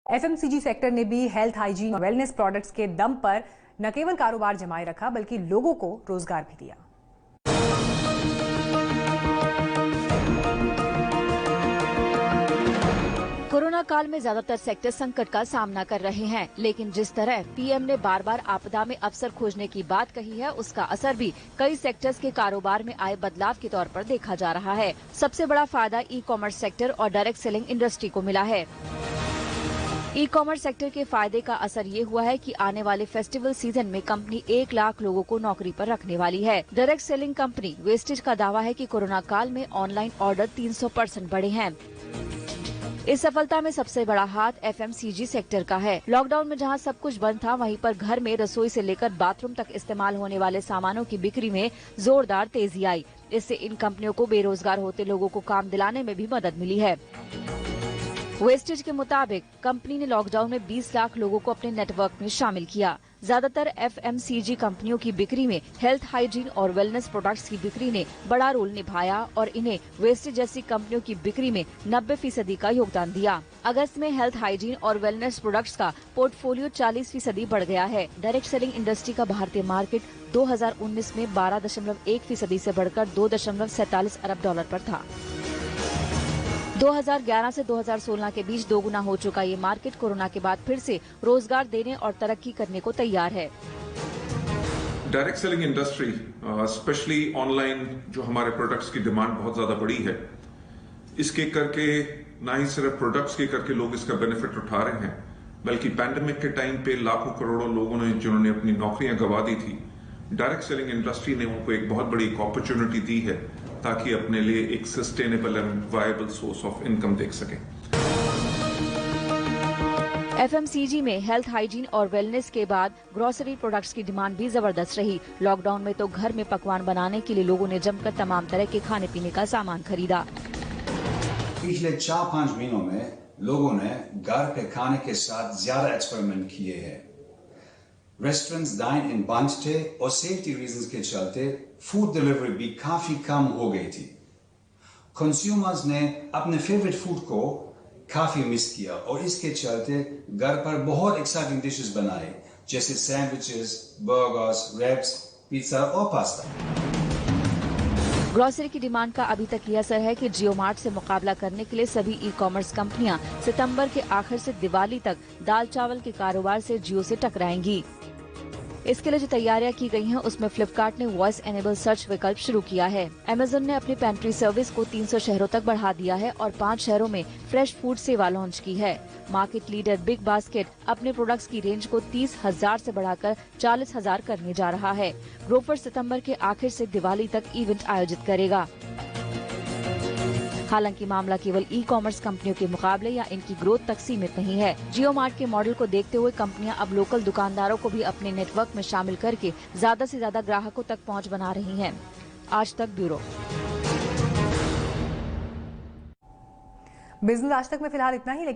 FMCG sector ने भी health, hygiene और वेलनेस प्रोडक्ट्स के दम पर न केवल कारोबार जमाए रखा बल्कि लोगों को रोजगार भी दिया। कोरोना काल में ज्यादातर सेक्टर संकट का सामना कर रहे हैं, लेकिन जिस तरह पीएम ने बार बार आपदा में अवसर खोजने की बात कही है, उसका असर भी कई सेक्टर्स के कारोबार में आए बदलाव के तौर पर देखा जा रहा है। सबसे बड़ा फायदा ई कॉमर्स सेक्टर और डायरेक्ट सेलिंग इंडस्ट्री को मिला है। ई कॉमर्स सेक्टर के फायदे का असर ये हुआ है कि आने वाले फेस्टिवल सीजन में कंपनी 1 लाख लोगों को नौकरी पर रखने वाली है। डायरेक्ट सेलिंग कंपनी वेस्टेज का दावा है कि कोरोना काल में ऑनलाइन ऑर्डर 300% बढ़े हैं। इस सफलता में सबसे बड़ा हाथ एफएमसीजी सेक्टर का है। लॉकडाउन में जहां सब कुछ बंद था, वहीं पर घर में रसोई से लेकर बाथरूम तक इस्तेमाल होने वाले सामानों की बिक्री में जोरदार तेजी आई। इससे इन कंपनियों को बेरोजगार होते लोगों को काम दिलाने में भी मदद मिली है। वेस्टेज के मुताबिक कंपनी ने लॉकडाउन में 20 लाख लोगों को अपने नेटवर्क में शामिल किया। ज्यादातर एफएमसीजी कंपनियों की बिक्री में हेल्थ, हाइजीन और वेलनेस प्रोडक्ट्स की बिक्री ने बड़ा रोल निभाया और इन्हें वेस्टेज जैसी कंपनियों की बिक्री में 90% का योगदान दिया। अगस्त में हेल्थ, हाइजीन और वेलनेस प्रोडक्ट्स का पोर्टफोलियो 40% बढ़ गया है। डायरेक्ट सेलिंग इंडस्ट्री का भारतीय मार्केट 2019 में 12.1% से बढ़कर $2.47 अरब पर था। 2011 से 2016 के बीच दोगुना हो चुका ये मार्केट कोरोना के बाद फिर से रोजगार देने और तरक्की करने को तैयार है। Direct selling industry specially online जो हमारे प्रोडक्ट्स की डिमांड बहुत ज्यादा बढ़ी है, इसके करके ना ही सिर्फ प्रोडक्ट्स के करके लोग इसका बेनिफिट उठा रहे हैं, बल्कि पैंडेमिक के टाइम पे लाखों करोड़ों लोगों ने जिन्होंने अपनी नौकरियां गंवा दी थी, डायरेक्ट सेलिंग इंडस्ट्री ने उनको एक बहुत बड़ी अपॉर्चुनिटी दी है ताकि अपने लिए एक sustainable and viable source of income देख सकें। एफएमसीजी में हेल्थ, हाइजीन और वेलनेस के बाद ग्रोसरी प्रोडक्ट्स की डिमांड भी जबरदस्त रही। लॉकडाउन में तो घर में पकवान बनाने के लिए लोगों ने जमकर तमाम तरह के खाने पीने का सामान खरीदा। पिछले 4-5 महीनों में लोगों ने घर पे खाने के साथ ज्यादा एक्सपेरिमेंट किए हैं। रेस्टोरेंट्स डाइन इन बंद थे और सेफ्टी रीजंस के चलते फूड डिलीवरी भी काफी कम हो गई थी। कंज्यूमर्स ने अपने फेवरेट फूड को काफी मिस किया और इसके चलते घर पर बहुत एक्साइटिंग डिशेस बनाए, जैसे सैंडविचेस, बर्गर्स, रैप्स, पिज्जा और पास्ता। ग्रोसरी की डिमांड का अभी तक ये असर है कि जियो मार्ट से मुकाबला करने के लिए सभी ई कॉमर्स कंपनियां सितंबर के आखिर से दिवाली तक दाल चावल के कारोबार से जियो से टकराएंगी। इसके लिए जो तैयारियां की गई हैं, उसमें फ्लिपकार्ट ने वॉइस एनेबल सर्च विकल्प शुरू किया है। अमेजन ने अपनी पेंट्री सर्विस को 300 शहरों तक बढ़ा दिया है और 5 शहरों में फ्रेश फूड सेवा लॉन्च की है। मार्केट लीडर बिग बास्केट अपने प्रोडक्ट्स की रेंज को 30,000 से बढ़ाकर 40,000 करने जा रहा है। ग्रोफर सितंबर के आखिर से दिवाली तक इवेंट आयोजित करेगा। हालांकि मामला केवल ई कॉमर्स कंपनियों के मुकाबले या इनकी ग्रोथ तक सीमित नहीं है। जियो मार्ट के मॉडल को देखते हुए कंपनियां अब लोकल दुकानदारों को भी अपने नेटवर्क में शामिल करके ज्यादा से ज्यादा ग्राहकों तक पहुंच बना रही हैं। आज तक ब्यूरो। बिजनेस आज तक में फिलहाल इतना ही, लेकिन